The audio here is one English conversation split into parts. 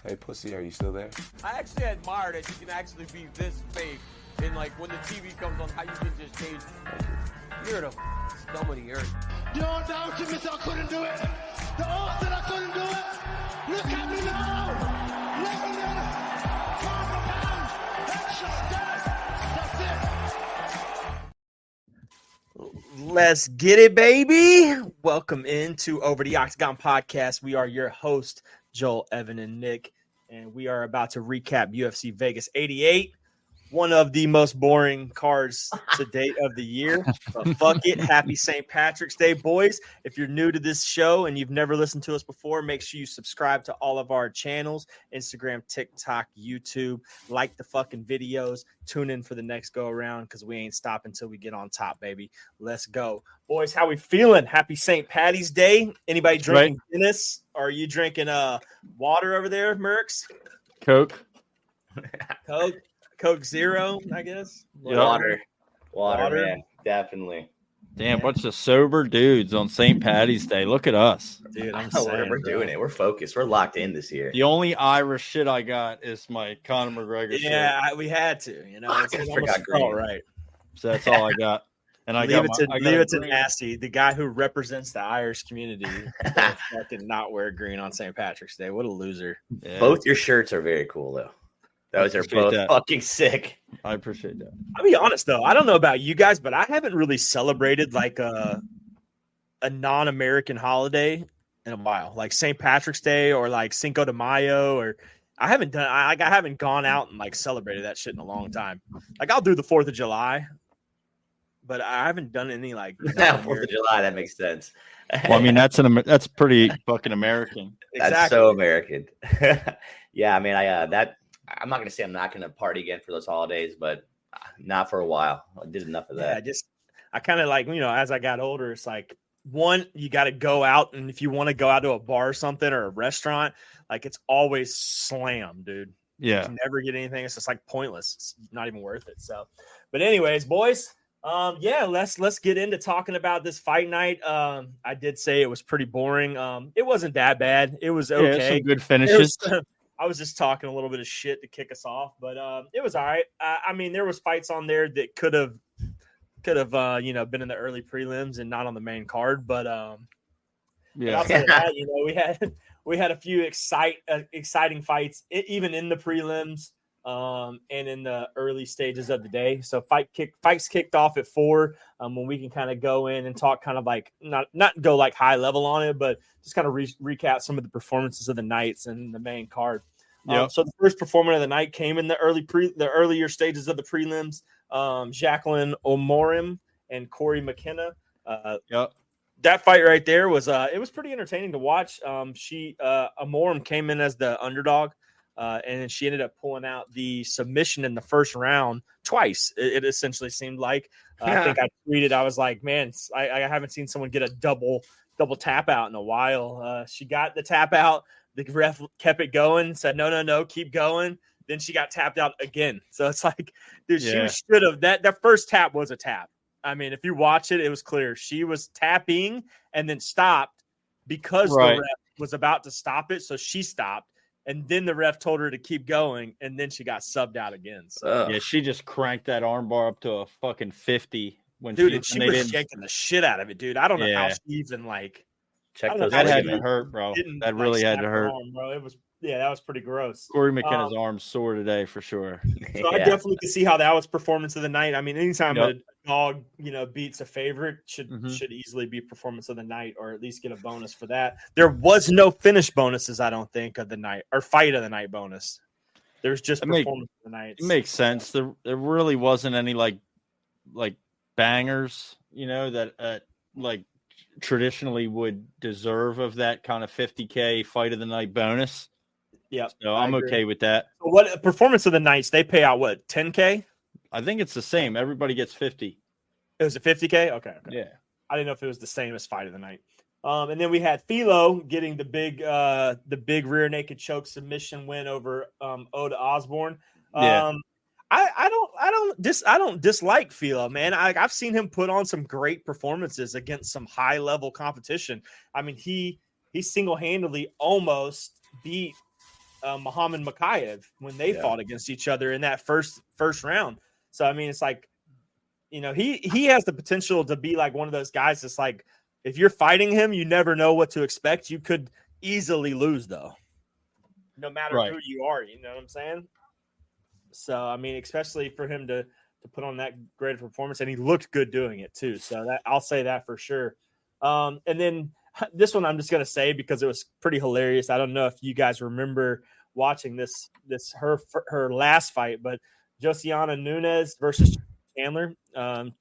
Hey, pussy, are you still there? I actually admire that you can actually be this fake. And like when the TV comes on, how you can just change. You're the scum of the earth. You don't doubt me, I couldn't do it. The odds that I couldn't do it. Look at me now. Lebanon, calm down. Headshot, that's it. Let's get it, baby. Welcome into Over the Octagon podcast. We are your host, Joel, Evan, and Nick, and we are about to recap UFC Vegas 88, one of the most boring cards to date of the year. But fuck it. Happy St. Patrick's Day, boys. If you're new to this show and you've never listened to us before, make sure you subscribe to all of our channels, Instagram, TikTok, YouTube. Like the fucking videos. Tune in for the next go around because we ain't stopping until we get on top, baby. Let's go. Boys, how we feeling? Happy St. Patty's Day. Anybody drinking Guinness? Or are you drinking water over there, Mercs? Coke. Coke Zero, I guess. Water, man, definitely. Damn, bunch of sober dudes on St. Patty's Day. Look at us. Dude, I'm We're doing it. We're focused. We're locked in this year. The only Irish shit I got is my Conor McGregor shirt. Yeah, we had to. You know, I forgot green. All right. So that's all I got. And I leave got it to Nasty, the guy who represents the Irish community, fucking not wear green on St. Patrick's Day. What a loser. Yeah. Both your shirts are very cool, though. Those are both fucking sick. I appreciate that. I'll be honest, though. I don't know about you guys, but I haven't really celebrated like a non-American holiday in a while, like St. Patrick's Day or like Cinco de Mayo, or I haven't gone out and like celebrated that shit in a long time. Like I'll do the 4th of July, but I haven't done any like 4th of July. That makes sense. Well, I mean, that's pretty fucking American. That's so American. Yeah, I mean, I'm not going to say I'm not going to party again for those holidays, but not for a while. I did enough of that. I kind of like, as I got older, it's like, one, you got to go out. And if you want to go out to a bar or something or a restaurant, like it's always slammed, dude. Yeah. You never get anything. It's just like pointless. It's not even worth it. So, but anyways, boys, let's get into talking about this fight night. I did say it was pretty boring. It wasn't that bad. It was okay. Some good finishes. I was just talking a little bit of shit to kick us off, but it was all right. I mean, there was fights on there that could have been in the early prelims and not on the main card. But outside of that, we had a few exciting fights, even in the prelims and in the early stages of the day. So fights kicked off at 4. When we can kind of go in and talk, kind of like not go like high level on it, but just kind of recap some of the performances of the nights and the main card. So the first performer of the night came in the earlier stages of the prelims. Jacqueline Omorim and Corey McKenna. That fight right there was it was pretty entertaining to watch. Omorim came in as the underdog, and she ended up pulling out the submission in the first round twice. It essentially seemed like. I think I tweeted, I was like, man, I haven't seen someone get a double tap out in a while. She got the tap out. The ref kept it going, said, no, keep going. Then she got tapped out again. So it's like, dude, she should have. That first tap was a tap. I mean, if you watch it, it was clear. She was tapping and then stopped because the ref was about to stop it. So she stopped. And then the ref told her to keep going. And then she got subbed out again. So yeah, she just cranked that armbar up to a fucking 50. She was shaking the shit out of it, dude. I don't know how she even like. Check those. That had to hurt, bro. That really had to hurt. Arm, bro. It was. Yeah, that was pretty gross. Corey McKenna's arm's sore today for sure. So I definitely could see how that was performance of the night. I mean, anytime a dog, beats a favorite should easily be performance of the night, or at least get a bonus for that. There was no finish bonuses, I don't think, of the night or fight of the night bonus. There's just performance of the night. It makes sense. There really wasn't any like bangers, that like traditionally would deserve of that kind of 50K fight of the night bonus. Yeah, so I'm okay with that. So what performance of the nights? They pay out what, 10K? I think it's the same. Everybody gets 50. It was a 50K. Okay. Yeah, I didn't know if it was the same as fight of the night. And then we had Philo getting the big rear naked choke submission win over Oda Osborne. I don't dislike Philo, man. I've seen him put on some great performances against some high level competition. I mean, he single handedly almost beat Muhammad Makayev when they fought against each other in that first round. So I mean, it's like, you know, he has the potential to be like one of those guys that's like, if you're fighting him, you never know what to expect. You could easily lose though, no matter who you are. You know what I'm saying? So I mean, especially for him to put on that great performance, and he looked good doing it too. So that I'll say that for sure. And then this one I'm just gonna say because it was pretty hilarious. I don't know if you guys remember watching her last fight, but Josiana Nunes versus Chandler.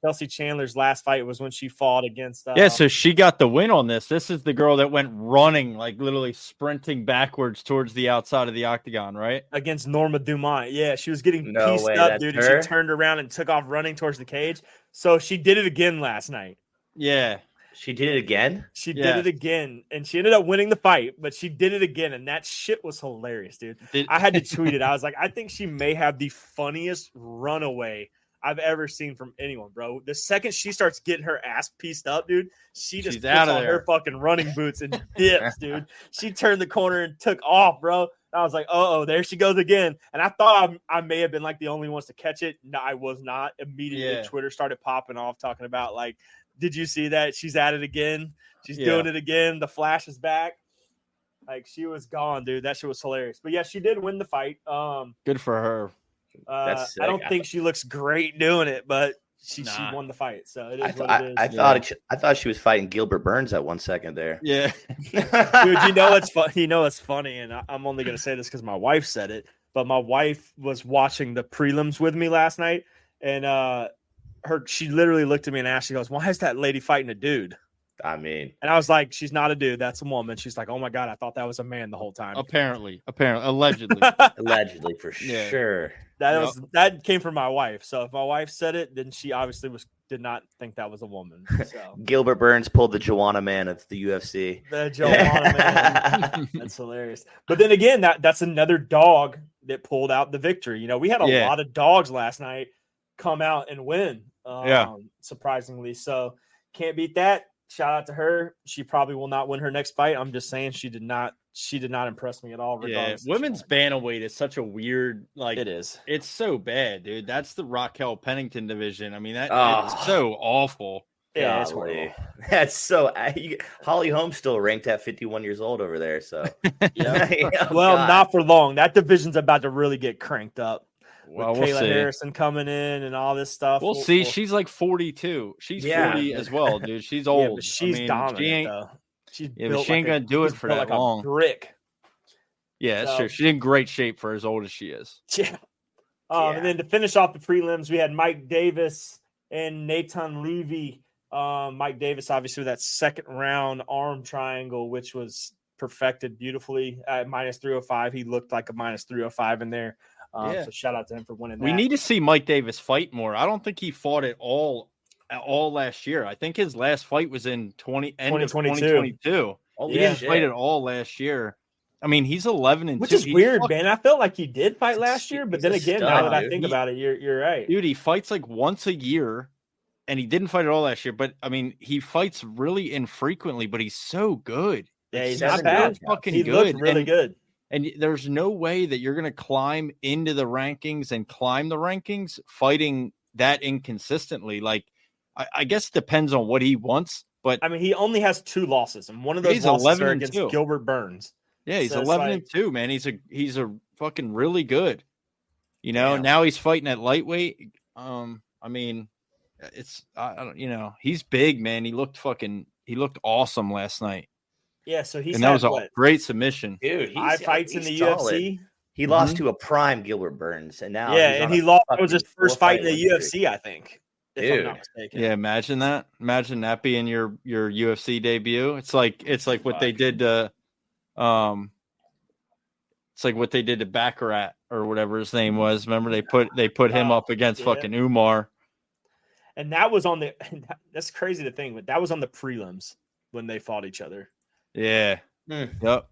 Chelsea Chandler's last fight was when she fought against. So she got the win on this. This is the girl that went running, like literally sprinting backwards towards the outside of the octagon, right? Against Norma Dumont. Yeah, she was getting pieced up, dude. And she turned around and took off running towards the cage. So she did it again last night. Yeah. She did it again? She did it again. And she ended up winning the fight, but she did it again. And that shit was hilarious, dude. I had to tweet it. I was like, I think she may have the funniest runaway I've ever seen from anyone, bro. The second she starts getting her ass pieced up, dude, she's puts out on her fucking running boots and dips, dude. She turned the corner and took off, bro. I was like, oh, there she goes again. And I thought I may have been like the only ones to catch it. No, I was not. Immediately, Twitter started popping off talking about like, did you see that? She's at it again. She's doing it again. The flash is back. Like, she was gone, dude. That shit was hilarious. But yeah, she did win the fight. Good for her. I don't think she looks great doing it, but she won the fight. So it is what it is. I thought she was fighting Gilbert Burns at 1 second there. Yeah. Dude, you know what's funny, and I'm only gonna say this because my wife said it, but my wife was watching the prelims with me last night, and she literally looked at me and asked, she goes, "Why is that lady fighting a dude?" I mean, and I was like, "She's not a dude. That's a woman." She's like, "Oh my God, I thought that was a man the whole time." Apparently, allegedly, allegedly for sure. That came from my wife. So if my wife said it, then she obviously did not think that was a woman. So Gilbert Burns pulled the Joanna Man of the UFC. The Joanna Man. That's hilarious. But then again, that's another dog that pulled out the victory. You know, we had a lot of dogs last night come out and win. Surprisingly. So can't beat that. Shout out to her. She probably will not win her next fight. I'm just saying she did not impress me at all. Regardless, women's bantamweight is such a weird, like, it is. It's so bad, dude. That's the Raquel Pennington division. I mean, it's so awful. Yeah, it's horrible. That's so. Holly Holm's still ranked at 51 years old over there. So, not for long. That division's about to really get cranked up. Well, with Kayla Harrison coming in and all this stuff. We'll see. She's like 42. She's 40 as well, dude. She's old. Yeah, but she's dominant, though. She ain't gonna do it for that long. A brick. Yeah, that's true. She's in great shape for as old as she is. Yeah. And then to finish off the prelims, we had Mike Davis and Nathan Levy. Mike Davis, obviously, with that second round arm triangle, which was perfected beautifully at minus 305. He looked like a minus 305 in there. So shout out to him for winning that. We need to see Mike Davis fight more. I don't think he fought at all last year. I think his last fight was in 2022. He didn't fight at all last year. I mean, he's 11-2, which is weird, man. I felt like he did fight last year, but then again, now that I think about it, you're right, dude. He fights like once a year, and he didn't fight at all last year. But I mean, he fights really infrequently, but he's so good. Yeah, he's not bad. Fucking he good. Looked really good. And there's no way that you're going to climb into the rankings and climb the rankings fighting that inconsistently. Like, I guess it depends on what he wants. But I mean, he only has 2 losses, and one of those losses are against Gilbert Burns. Yeah, he's 11-2, man. He's a fucking really good. You know, now he's fighting at lightweight. I mean, I don't. He's big, man. He looked awesome last night. Yeah, so that was a great submission. Dude, 5 fights in the UFC. He lost to a prime Gilbert Burns, and now and he lost. It was his first fight in the UFC, I think. If I'm not mistaken. Yeah, imagine that. Imagine that being your UFC debut. It's like what they did to, it's like what they did to Baccarat or whatever his name was. Remember they put him up against fucking Umar. And that was on that's crazy to think, but that was on the prelims when they fought each other. Yeah. Yep.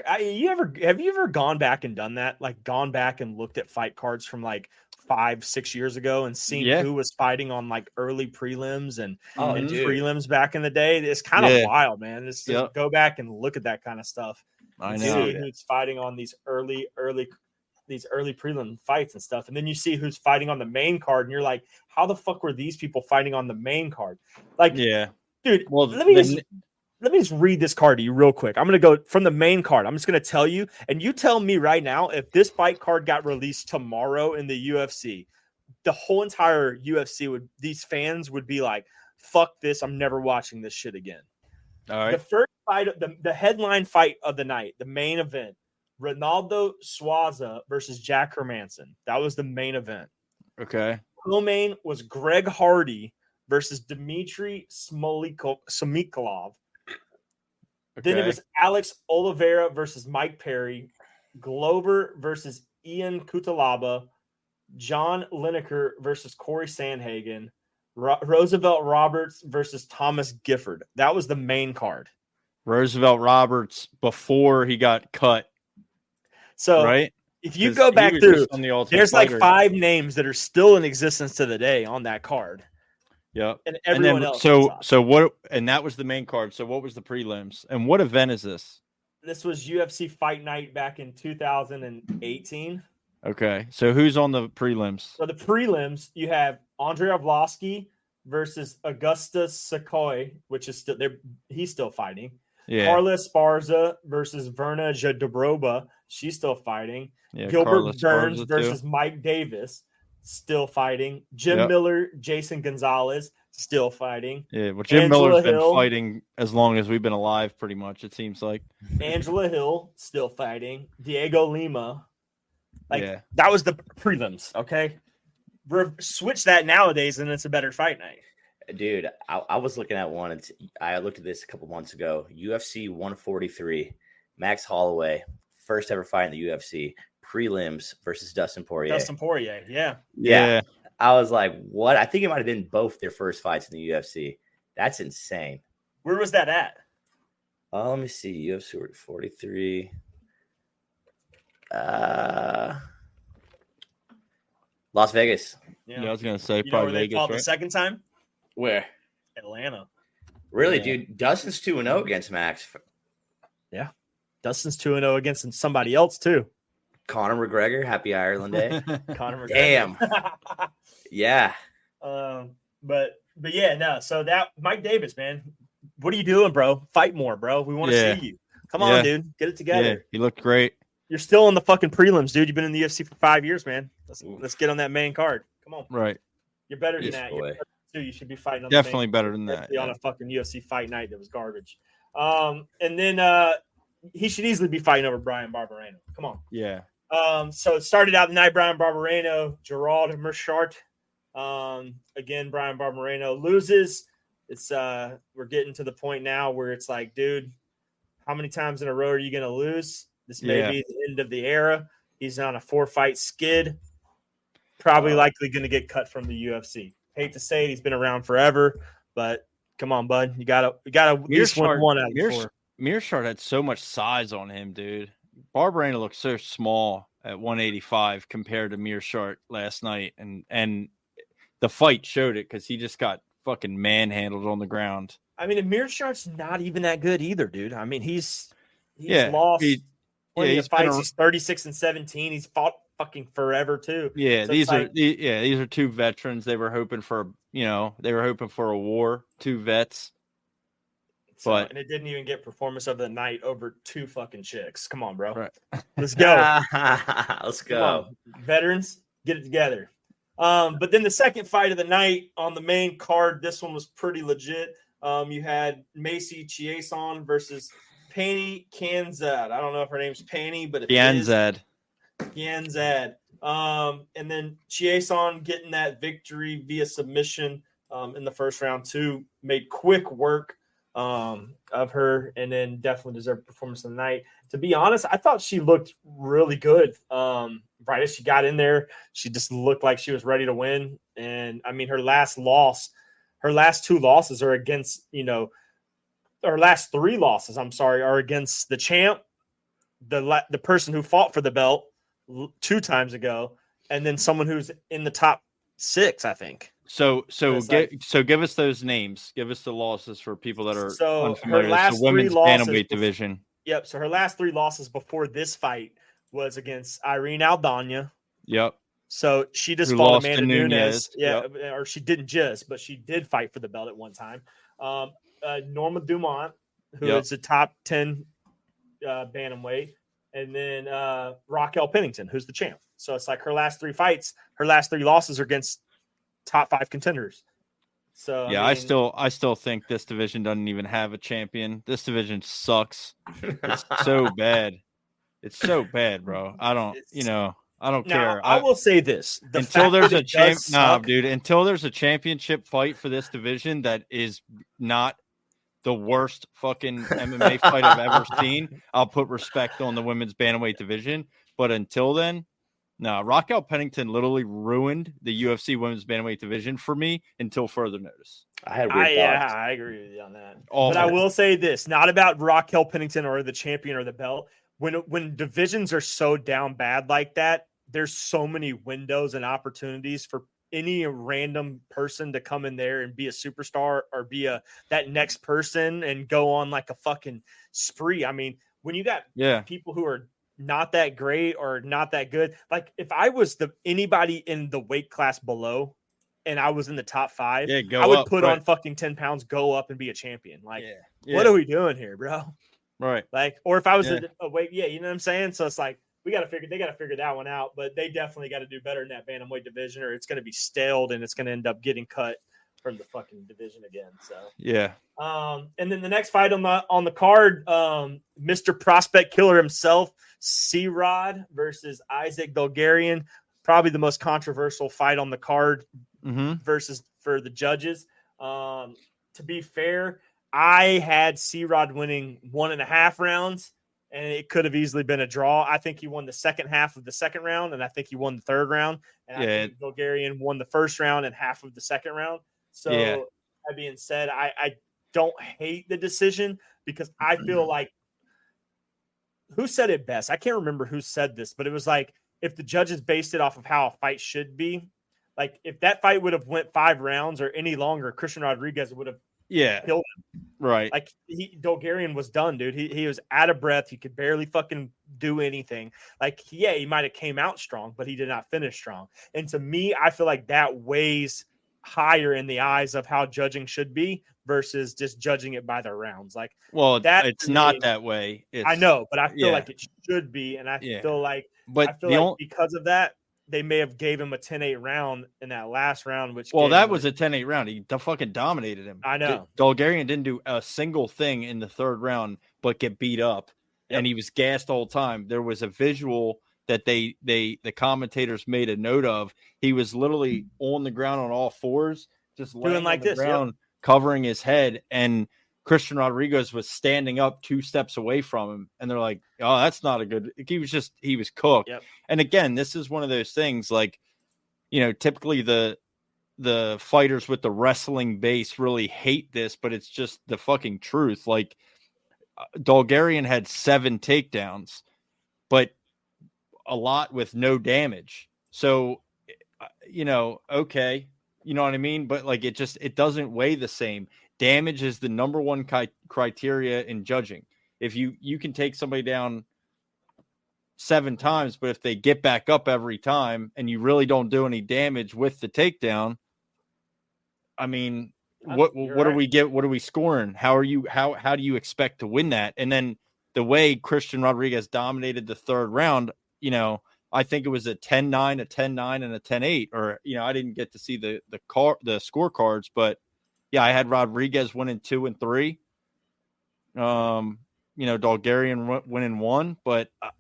Have you ever gone back and done that? Like gone back and looked at fight cards from like 5-6 years ago and seen who was fighting on like early prelims and prelims back in the day? It's kind of wild, man. Just to go back and look at that kind of stuff. I You know. see who's fighting on these early prelim fights and stuff, and then you see who's fighting on the main card, and you're like, how the fuck were these people fighting on the main card? Like, Yeah. dude, Well, let me just read this card to you real quick. I'm gonna go from the main card. I'm just gonna tell you, and you tell me right now if this fight card got released tomorrow in the UFC, the whole entire UFC these fans would be like, fuck this, I'm never watching this shit again. All right. The first fight, the headline fight of the night, the main event, Ronaldo Suaza versus Jack Hermanson. That was the main event. Okay. Co-main was Greg Hardy versus Dmitry Smolikov. Then it was Alex Oliveira versus Mike Perry, Glover versus Ian Kutalaba, John Lineker versus Corey Sandhagen, Roosevelt Roberts versus Thomas Gifford. That was the main card. Roosevelt Roberts before he got cut. So right? If you go back through, there's like 5 names that are still in existence to the day on that card. Yep. And everyone else. So what? And that was the main card. So what was the prelims? And what event is this? This was UFC Fight Night back in 2018. Okay. So who's on the prelims? So the prelims, you have Andrei Arlovsky versus Augustus Sakoy, which is still there. He's still fighting. Yeah. Carla Esparza versus Verna Jadobroba. She's still fighting. Yeah, Gilbert Carla Burns Esparza versus too. Mike Davis. Still fighting. Jim Miller, Jason Gonzalez. Still fighting. Yeah, well, Jim Angela Miller's Hill, been fighting as long as we've been alive, pretty much, it seems like. Angela Hill still fighting. Diego Lima. That was the prelims, okay? Switch that nowadays, and it's a better fight night. Dude, I was looking at one. I looked at this a couple months ago. UFC 143, Max Holloway, first ever fight in the UFC. Prelims versus Dustin Poirier. Dustin Poirier, yeah. I was like, what? I think it might have been both their first fights in the UFC. That's insane. Where was that at? Let me see. UFC 43. Las Vegas. Yeah, I was gonna say you probably know where Vegas. They fought right? the second time? Where? Atlanta. Really, dude? Dustin's 2-0 against Max. Yeah. Dustin's 2-0 against somebody else too. Conor McGregor, happy Ireland Day. Conor McGregor. Damn. Yeah. But yeah, no. So that Mike Davis, man, what are you doing, bro? Fight more, bro. We want to see you. Come on, dude. Get it together. Yeah, he looked great. You're still in the fucking prelims, dude. You've been in the UFC for 5 years, man. Let's get on that main card. Come on. Right. You're better than Yes, that. boy. You're better too. You should be fighting on Definitely the main better than that. on a fucking UFC fight night that was garbage. And then he should easily be fighting over Bryan Barberena. Come on. Yeah. So it started out the night, Bryan Barberena, Gerald Mershart. Again, Bryan Barberena loses. It's we're getting to the point now where it's like, dude, how many times in a row are you gonna lose? This may be the end of the era. He's on a 4-fight skid. Probably likely gonna get cut from the UFC. Hate to say it, he's been around forever, but come on, bud. You gotta at least win one out of 4. Mearshart had so much size on him, dude. Barberena looked so small at 185 compared to Mearshart last night, and the fight showed it because he just got fucking manhandled on the ground. I mean, Mearshart's not even that good either, dude. I mean, he's lost plenty of fights. He's 36-17. He's fought fucking forever too. Yeah, so these are 2 veterans. They were hoping for a war. 2 vets. And it didn't even get performance of the night over 2 fucking chicks. Come on, bro. Right. Let's go. Let's go. Veterans, get it together. But then the second fight of the night on the main card, this one was pretty legit. You had Macy Chiasson versus Pani Kanzad. I don't know if her name's Pani, but it is Kanzad. And then Chiasson getting that victory via submission in the first round too. Made quick work of her, and then definitely deserved performance of the night. To be honest, I thought she looked really good. Right as she got in there, she just looked like she was ready to win. And I mean, her last 2 losses are against, her last 3 losses, are against the champ, the person who fought for the belt 2 times ago, and then someone who's in the top 6, I think. So give us those names. Give us the losses for people that are unfamiliar. Her last the women's 3 losses bantamweight division. Yep. So her last 3 losses before this fight was against Irene Aldana. Yep. So she just Who fought lost to Amanda Nunes. Nunes. Yeah, Yep. or she didn't just, but she did fight for the belt at one time. Norma Dumont, who is a top 10 bantamweight, and then Raquel Pennington, who's the champ. So it's like her last 3 fights, her last 3 losses are against top 5 contenders. So yeah, I still think this division doesn't even have a champion. This division sucks. It's so bad. It's so bad, bro. I don't care. I will say this: until there's a dude. Until there's a championship fight for this division that is not the worst fucking MMA fight I've ever seen, I'll put respect on the women's bantamweight division. But until then, no. Raquel Pennington literally ruined the UFC women's bantamweight division for me until further notice. I had weird thoughts. I agree with you on that. Awful. But I will say this: not about Raquel Pennington or the champion or the belt. When divisions are so down bad like that, there's so many windows and opportunities for any random person to come in there and be a superstar or be that next person and go on like a fucking spree. I mean, when you got people who are not that great or not that good, like if I was anybody in the weight class below and I was in the top 5, I would put on fucking 10 pounds, go up and be a champion. Like, what are we doing here, bro? Right. Like, or if I was you know what I'm saying? So it's like, they got to figure that one out, but they definitely got to do better in that bantamweight division or it's going to be staled and it's going to end up getting cut from the fucking division again. So, yeah. And then the next fight on the card, Mr. Prospect Killer himself, C-Rod versus Isaac Bulgarian, probably the most controversial fight on the card versus for the judges. To be fair, I had C-Rod winning 1.5 rounds, and it could have easily been a draw. I think he won the second half of the second round, and I think he won the third round. And I think Bulgarian won the first round and half of the second round. So that being said, I don't hate the decision because I feel like who said it best? I can't remember who said this, but it was like if the judges based it off of how a fight should be, like if that fight would have went 5 rounds or any longer, Christian Rodriguez would have killed him. Right. Like Bulgarian was done, dude. He was out of breath. He could barely fucking do anything. Like, he might have came out strong, but he did not finish strong. And to me, I feel like that weighs higher in the eyes of how judging should be versus just judging it by the rounds. Like, it's not that way. I know, but I feel like it should be. And I feel like, because of that, they may have gave him a 10-8 round in that last round, which that was a 10-8 round. He fucking dominated him. I know. Bulgarian didn't do a single thing in the third round but get beat up, and he was gassed the whole time. There was a visual that the commentators made a note of. He was literally on the ground on all fours, just doing like this, covering his head, and Christian Rodriguez was standing up 2 steps away from him, and they're like, "Oh, that's not a good." He was cooked. Yep. And again, this is one of those things, like, typically the fighters with the wrestling base really hate this, but it's just the fucking truth. Like, Bulgarian had 7 takedowns, but a lot with no damage. So, okay, you know what I mean? But like, it doesn't weigh the same. Damage is the number one criteria in judging. If you can take somebody down 7 times, but if they get back up every time and you really don't do any damage with the takedown, I mean, what do we get? What are we scoring? How do you expect to win that? And then the way Christian Rodriguez dominated the third round, I think it was a 10-9, a 10-9, and a 10-8. Or, I didn't get to see the scorecards, but yeah, I had Rodriguez winning 2 and 3. Bulgarian winning 1, but I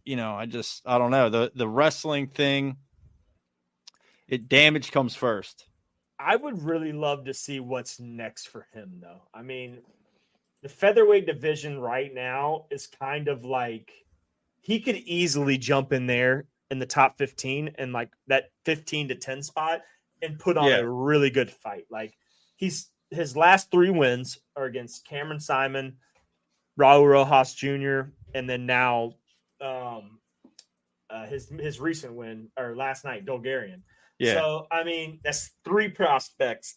don't know. The wrestling thing, damage comes first. I would really love to see what's next for him, though. I mean, the featherweight division right now is kind of like he could easily jump in there in the top 15 and like that 15 to 10 spot and put on a really good fight. Like, his last 3 wins are against Cameron Simon, Raul Rojas Jr., and then now his recent win, or last night, Bulgarian. Yeah. So, I mean, that's 3 prospects,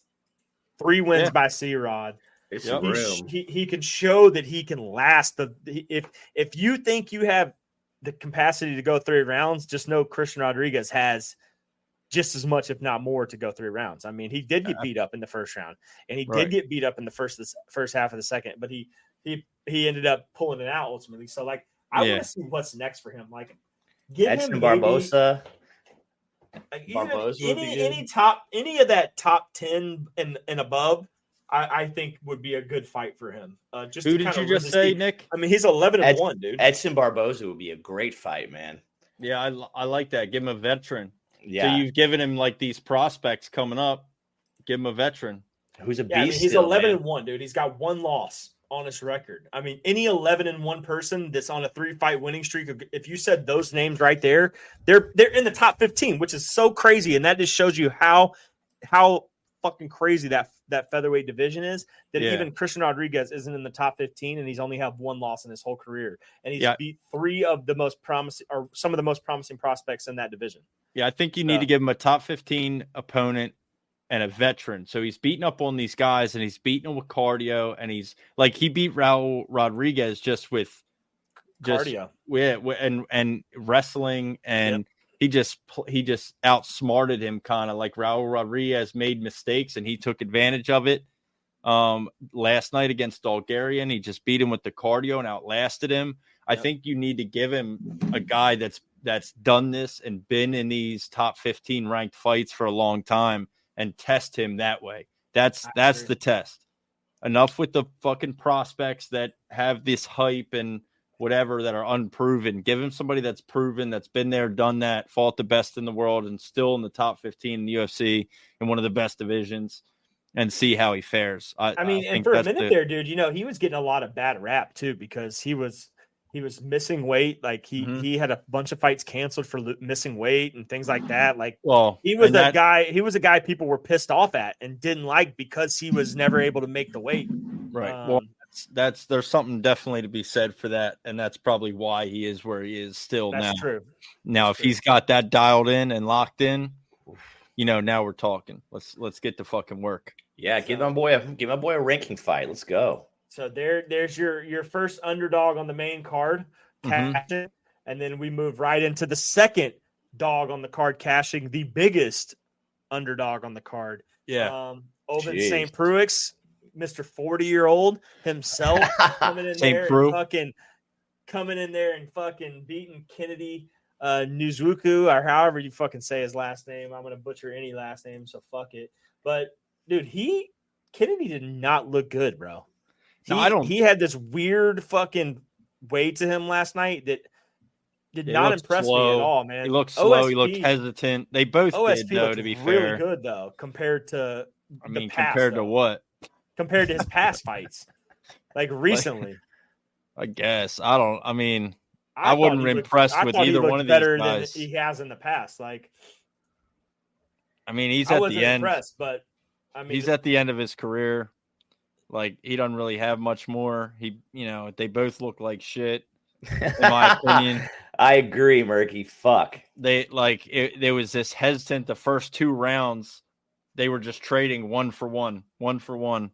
3 wins by C-Rod. There's Yep. some room. He can show that he can last. If you think you have the capacity to go 3 rounds, just know Christian Rodriguez has just as much, if not more, to go 3 rounds. I mean, he did get beat up in the first round, and he did get beat up in the first half of the second, but he ended up pulling it out ultimately. So, like, I want to see what's next for him. Like, give Edson him Barbosa. any of that top 10 and above. I think would be a good fight for him. Just Who did you just say, Nick? I mean, he's 11-1, dude. Edson Barbosa would be a great fight, man. Yeah, I like that. Give him a veteran. Yeah. So you've given him like these prospects coming up. Give him a veteran. Who's a beast. I mean, he's still, 11-1, dude. He's got 1 loss on his record. I mean, any 11-1 person that's on a 3-fight winning streak, if you said those names right there, they're in the top 15, which is so crazy. And that just shows you how fucking crazy that featherweight division is, that even Christian Rodriguez isn't in the top 15, and he's only had 1 loss in his whole career. And he's beat 3 of the most promising, or some of the most promising prospects in that division. Yeah, I think you need to give him a top 15 opponent and a veteran. So he's beating up on these guys, and he's beating them with cardio, and he's like, he beat Raul Rodriguez just with Cardio. And wrestling, and he just outsmarted him, kind of like Raul Rodriguez made mistakes and he took advantage of it. Last night against Bulgarian, he just beat him with the cardio and outlasted him. I think you need to give him a guy that's done this and been in these top 15 ranked fights for a long time and test him that way. That's the test. Enough with the fucking prospects that have this hype and whatever that are unproven. Give him somebody that's proven, that's been there, done that, fought the best in the world, and still in the top 15 in the UFC in one of the best divisions, and see how he fares. I mean, and for a minute there, dude, he was getting a lot of bad rap too, because he was missing weight. Like he had a bunch of fights canceled for missing weight and things like that. Like, well, he was a guy people were pissed off at and didn't like because he was never able to make the weight. Right. Well, there's something definitely to be said for that, and that's probably why he is where he is still now. That's true. Now, if he's got that dialed in and locked in, now we're talking. Let's get to fucking work. Yeah, give my boy a ranking fight. Let's go. So there's your first underdog on the main card, cashing, and then we move right into the second dog on the card, cashing, the biggest underdog on the card. Yeah. Oven St. Pruix, Mr. 40-year-old himself, coming in there and fucking beating Kennedy Nzechukwu, or however you fucking say his last name. I'm gonna butcher any last name, so fuck it. But dude, Kennedy did not look good, bro. He had this weird fucking way to him last night that did not impress me at all, man. He looked slow. He looked hesitant. They both did, though, to be fair. Really good, though, compared to compared to what? Compared to his past fights, like recently. I guess. I wouldn't be impressed with either one of these guys. Than he has in the past. Like, he's at the end. Impressed, but he's at the end of his career. Like, he doesn't really have much more. They both look like shit, in my opinion. I agree, Murky. Fuck. There was this hesitant the first 2 rounds. They were just trading 1 for 1.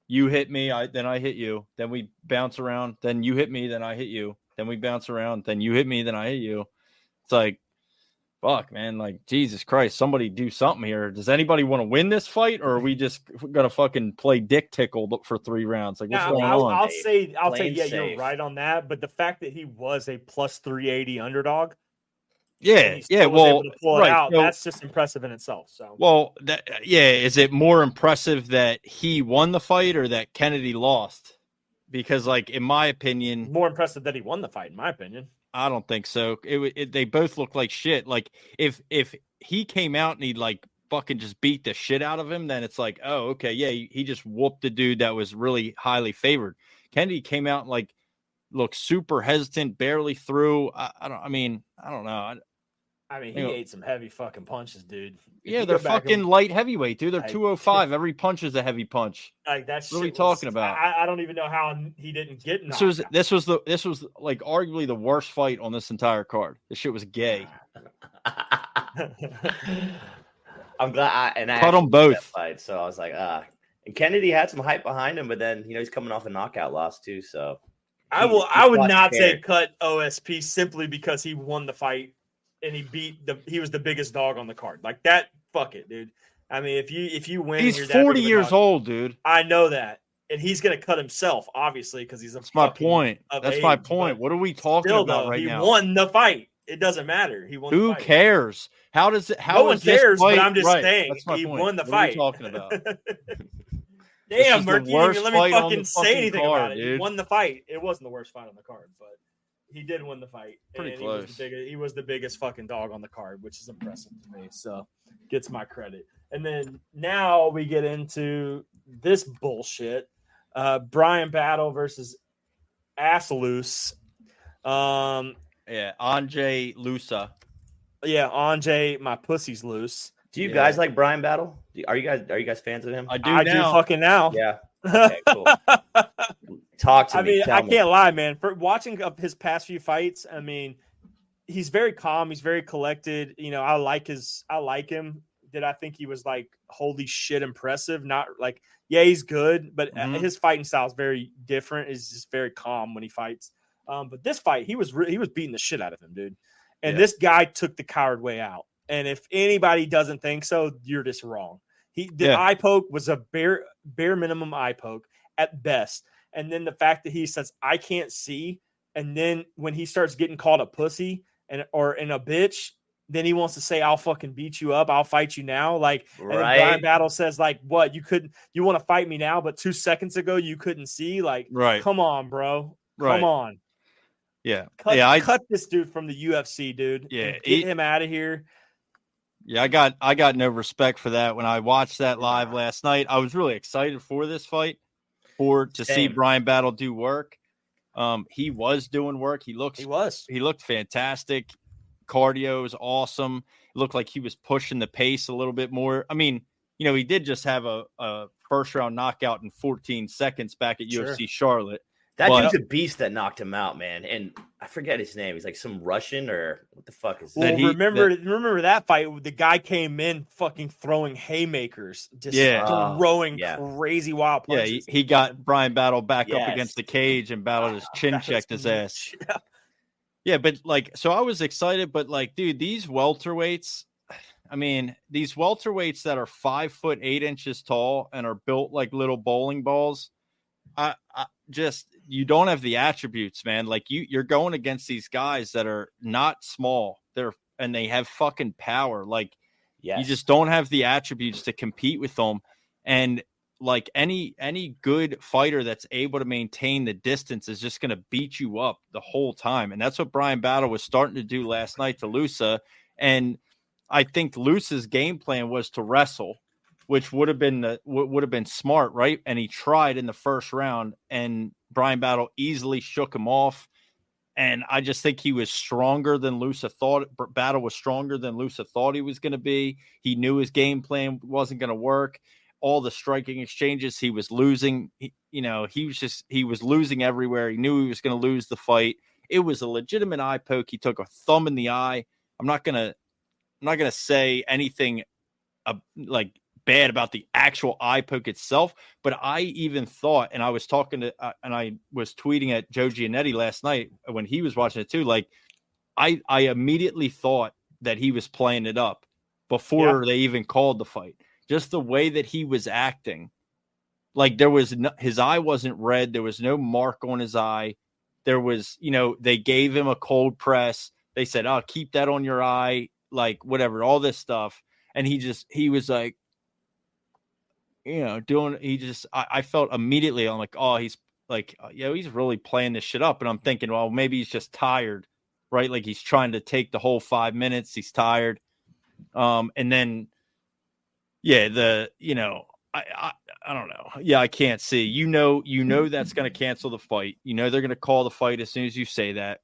You hit me, then I hit you. Then we bounce around. Then you hit me, then I hit you. Then we bounce around. Then you hit me, then I hit you. It's like, fuck, man. Like, Jesus Christ, somebody do something here. Does anybody want to win this fight, or are we just going to fucking play dick tickle for 3 rounds? Like, what's going on? I'll say, yeah, you're right on that. But the fact that he was a plus 380 underdog. Yeah. Well, right. That's just impressive in itself. So, well, is it more impressive that he won the fight or that Kennedy lost? Because, like, in my opinion, more impressive that he won the fight. In my opinion, I don't think so. They both look like shit. Like, if he came out and he like fucking just beat the shit out of him, then it's like, oh, okay, yeah, he just whooped the dude that was really highly favored. Kennedy came out and like looked super hesitant, barely threw. I don't know. He ate some heavy fucking punches, dude. They're fucking light heavyweight, dude. They're 205. Every punch is a heavy punch. Like, that's what are we talking about? I don't even know how he didn't get knocked. This was like arguably the worst fight on this entire card. This shit was gay. I'm glad I cut them both. Fight, so I was like, And Kennedy had some hype behind him, but then he's coming off a knockout loss too. So I would not say cut OSP simply because he won the fight and he was the biggest dog on the card. Like that, fuck it, dude. I mean, if you win, He's you're that 40 big of a years dog. old, dude. I know that. And he's gonna cut himself, obviously, because he's That's my point. My point. What are we talking about right now? He won the fight. It doesn't matter. He won. Who cares? How does it? How no one cares. Fight? But I'm just right. saying he point. won the what fight. What are we talking about? Damn, Murky, let me fucking say anything card, about it. Dude. He won the fight. It wasn't the worst fight on the card, but he did win the fight. Pretty and close. He was the biggest fucking dog on the card, which is impressive to me. So gets my credit. And then now we get into this bullshit. Bryan Battle versus Ass Loose. Anjay Lusa. Yeah, Anjay, my pussy's loose. Do you guys like Bryan Battle? Are you guys fans of him? I do fucking now. Yeah. Okay, cool. Talk to me. I can't lie, man. For watching up his past few fights, I mean, he's very calm. He's very collected. I like him. Did I think he was like, holy shit, impressive? Not like, yeah, he's good, but his fighting style is very different. He's just very calm when he fights. But this fight, he was beating the shit out of him, dude. And this guy took the coward way out. And if anybody doesn't think so, you're just wrong. The eye poke was a bare minimum eye poke at best. And then the fact that he says, I can't see. And then when he starts getting called a pussy or a bitch, then he wants to say, I'll fucking beat you up. I'll fight you now. Like, and then Bryan Battle says, like, what? You want to fight me now, but 2 seconds ago you couldn't see? Like, come on, bro. Come on. Yeah. Cut this dude from the UFC, dude. Yeah. Get him out of here. Yeah, I got no respect for that. When I watched that live last night, I was really excited for this fight, to see Bryan Battle do work. He was doing work. He looked fantastic. Cardio is awesome. It looked like he was pushing the pace a little bit more. I mean, he did just have a first round knockout in 14 seconds back at UFC Charlotte. That dude's a beast that knocked him out, man. And I forget his name. He's like some Russian or what the fuck is that? Well, remember that fight? The guy came in fucking throwing haymakers, just throwing crazy wild punches. Yeah, he got Bryan Battle back up against the cage and Battle just chin checked his ass. Yeah, but so I was excited, but dude, these welterweights that are 5 foot 8 inches tall and are built like little bowling balls, you don't have the attributes, man. Like you're going against these guys that are not small. They have fucking power. Like you just don't have the attributes to compete with them. And like any good fighter that's able to maintain the distance is just going to beat you up the whole time. And that's what Bryan Battle was starting to do last night to Lusa. And I think Lusa's game plan was to wrestle, which would have been smart, right? And he tried in the first round, and Bryan Battle easily shook him off. And I just think he was stronger than Lusa thought. Battle was stronger than Lusa thought he was going to be. He knew his game plan wasn't going to work. All the striking exchanges, he was losing. He was losing everywhere. He knew he was going to lose the fight. It was a legitimate eye poke. He took a thumb in the eye. I'm not gonna say anything bad about the actual eye poke itself, but I even thought, and I was tweeting at Joe Giannetti last night when he was watching it too. Like I immediately thought that he was playing it up before they even called the fight. Just the way that he was acting, like his eye wasn't red. There was no mark on his eye. There was, they gave him a cold press. They said, "Oh, keep that on your eye," like whatever, all this stuff. And he was like, I felt immediately, I'm like, oh, he's like, he's really playing this shit up. And I'm thinking, well, maybe he's just tired, right? Like he's trying to take the whole 5 minutes. He's tired. And then, I don't know. Yeah, I can't see. That's going to cancel the fight. They're going to call the fight as soon as you say that.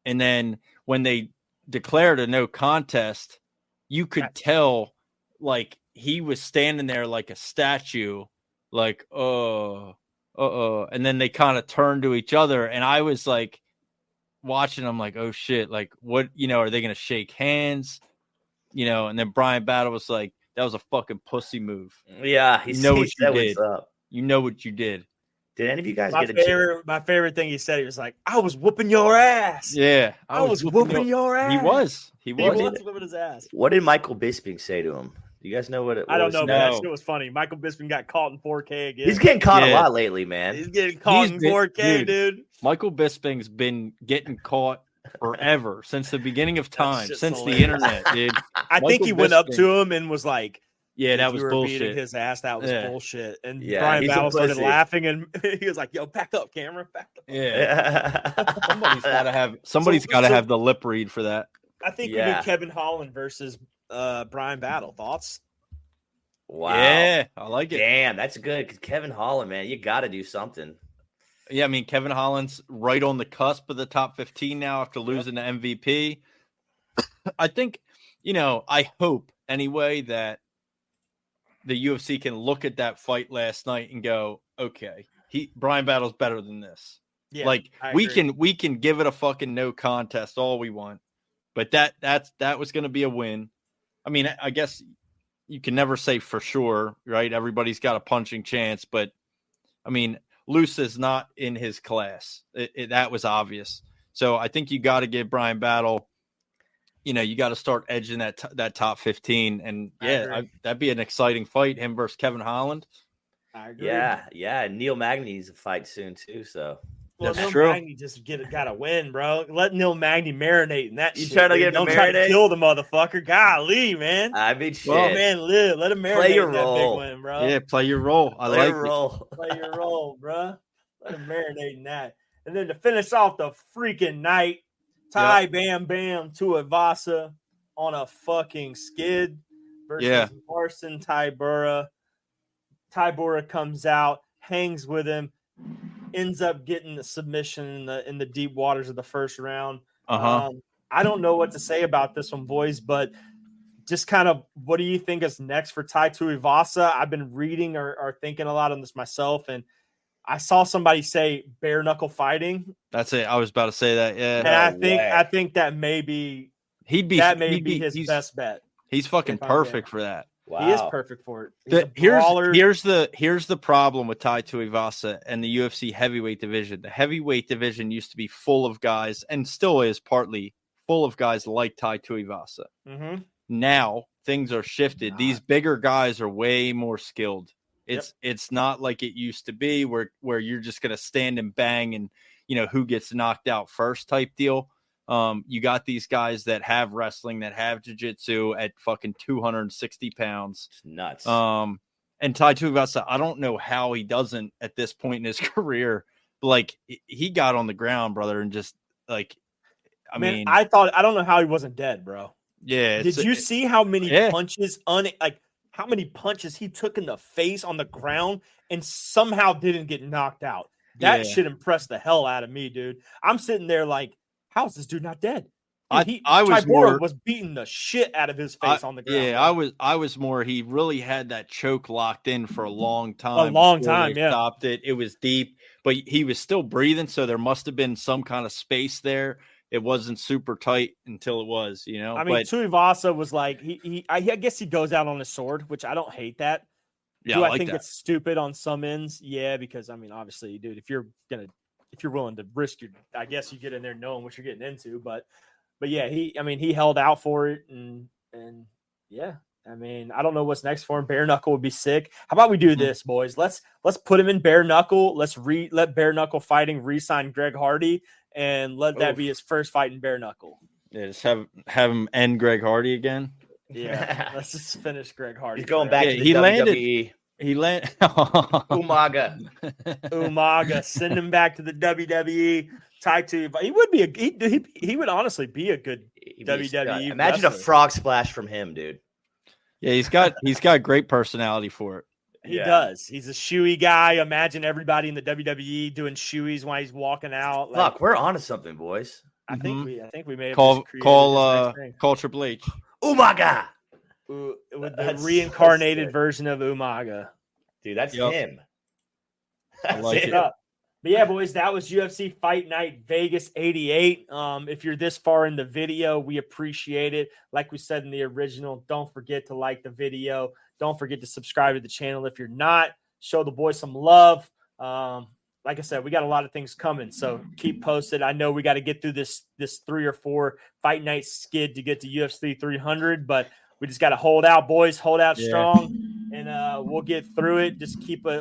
And then when they declared a no contest, you could tell, like, he was standing there like a statue, like, and then they kind of turned to each other, and I was like watching them like, oh shit, like what, are they going to shake hands? And then Bryan Battle was like, that was a fucking pussy move. Yeah, You know what you said did. what's up. You know what you did. Did any of you guys My get a chance? my favorite thing he said, he was like, "I was whooping your ass." Yeah, I was whooping your ass. He was. He What was did- whooping his ass. What did Michael Bisping say to him? Do you guys know what it was? I don't know, but No. that shit was funny. Michael Bisping got caught in 4K again. He's getting caught a Yeah. lot lately, man. He's getting caught in 4K, dude. Michael Bisping's been getting caught forever since the beginning of time, shit's since the hilarious. internet, dude. I think Michael he went up Bisping- to him and was like, Yeah, that "If was you were bullshit. beating his ass. That was Yeah. bullshit." And Yeah, Brian he's a Battle started pussy. laughing, and he was like, "Yo, back up, camera, back up." Yeah. Somebody's gotta have So- have the lip read for that. I think we Yeah. did Kevin Holland versus Brian Battle. Thoughts? Wow. Yeah, I like it. Damn, that's good. Because Kevin Holland, man, you got to do something. Yeah, I mean Kevin Holland's right on the cusp of the top 15 now after losing the MVP. I think, I hope anyway that the UFC can look at that fight last night and go, okay, Brian Battle's better than this. Yeah, Like I we agree. can give it a fucking no contest all we want, but that was going to be a win. I mean, I guess you can never say for sure, right? Everybody's got a punching chance, but I mean, Luce is not in his class. That was obvious. So I think you got to give Brian Battle. You got to start edging that top 15, and that'd be an exciting fight. Him versus Kevin Holland. I agree. Yeah. Neil Magny needs a fight soon too. So Well, That's Neil true. Magny just got to win, bro. Let Neil Magny marinate in that You shit. trying to dude. get him to Don't try to marinate? kill the motherfucker. Golly, man. I mean, shit. Well, Let the man live. Let him marinate Play your in that role. big win, bro. Yeah, play your role. I Play like a it. role. Play your role, bro. Let him marinate in that. And then to finish off the freaking night, Ty Bam Bam Tuivasa on a fucking skid versus Marcin Tybura. Tybura comes out, hangs with him, ends up getting the submission in the deep waters of the first round. I don't know what to say about this one, boys, but just kind of what do you think is next for Tai Tuivasa? I've been reading or thinking a lot on this myself, and I saw somebody say bare knuckle fighting. That's it. I was about to say that. Yeah, And I think that may be his best bet. He's fucking if I'm perfect for that. Wow. He is perfect for it. He's a brawler. Here's the problem with Tai Tuivasa and the UFC heavyweight division. The heavyweight division used to be full of guys, and still is partly full of guys like Tai Tuivasa. Mm-hmm. Now things are shifted. These bigger guys are way more skilled. It's not like it used to be where you're just gonna stand and bang and who gets knocked out first type deal. You got these guys that have wrestling, that have jiu-jitsu at fucking 260 pounds. It's nuts. And Tai Tuivasa, I don't know how he doesn't at this point in his career. But like he got on the ground, brother, and just like, I mean, I don't know how he wasn't dead, bro. Yeah. Did you see how many punches how many punches he took in the face on the ground and somehow didn't get knocked out? That should impress the hell out of me, dude. I'm sitting there like, how is this dude not dead? Dude, Tybura was beating the shit out of his face on the ground. Yeah, bro. I was more. He really had that choke locked in for a long time. Stopped it. It was deep, but he was still breathing. So there must have been some kind of space there. It wasn't super tight until it was. I mean, Tuivasa was like I guess he goes out on a sword, which I don't hate that. Yeah, Do I like think that. it's stupid on some ends? Yeah, because I mean, obviously, dude, if you're willing to risk I guess you get in there knowing what you're getting into. But yeah, he held out for it, and yeah, I mean, I don't know what's next for him. Bare knuckle would be sick. How about we do this, boys? Let's put him in bare knuckle. Let's let bare knuckle fighting re-sign Greg Hardy, and let that be his first fight in bare knuckle. Yeah, just have him end Greg Hardy again. Yeah, let's just finish Greg Hardy. He's going back to the he WWE. He landed. Umaga. Umaga, send him back to the WWE. Tai Tuivasa. He would be he would honestly be a good WWE. Imagine a wrestler. frog splash from him, dude. Yeah, he's got great personality for it. He does. He's a shoey guy. Imagine everybody in the WWE doing shoeys while he's walking out. Fuck, we're onto something, boys. I think we may have call call Triple H. Umaga. with the That's reincarnated so sick. version of Umaga. Dude, that's him. I like That's it. him. But yeah, boys, that was UFC Fight Night Vegas 88. If you're this far in the video, we appreciate it. Like we said in the original, don't forget to like the video. Don't forget to subscribe to the channel. If you're not, show the boys some love. Like I said, we got a lot of things coming, so keep posted. I know we got to get through this 3 or 4 fight night skid to get to UFC 300, but we just got to hold out, boys. Hold out strong, and we'll get through it.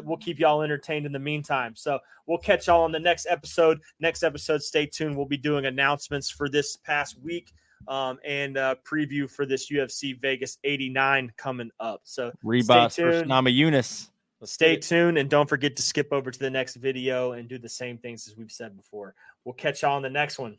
We'll keep y'all entertained in the meantime. So we'll catch y'all on the next episode. Next episode, stay tuned. We'll be doing announcements for this past week and preview for this UFC Vegas 89 coming up. So Rebus stay versus tuned. Namajunas. Stay tuned, and don't forget to skip over to the next video and do the same things as we've said before. We'll catch y'all on the next one.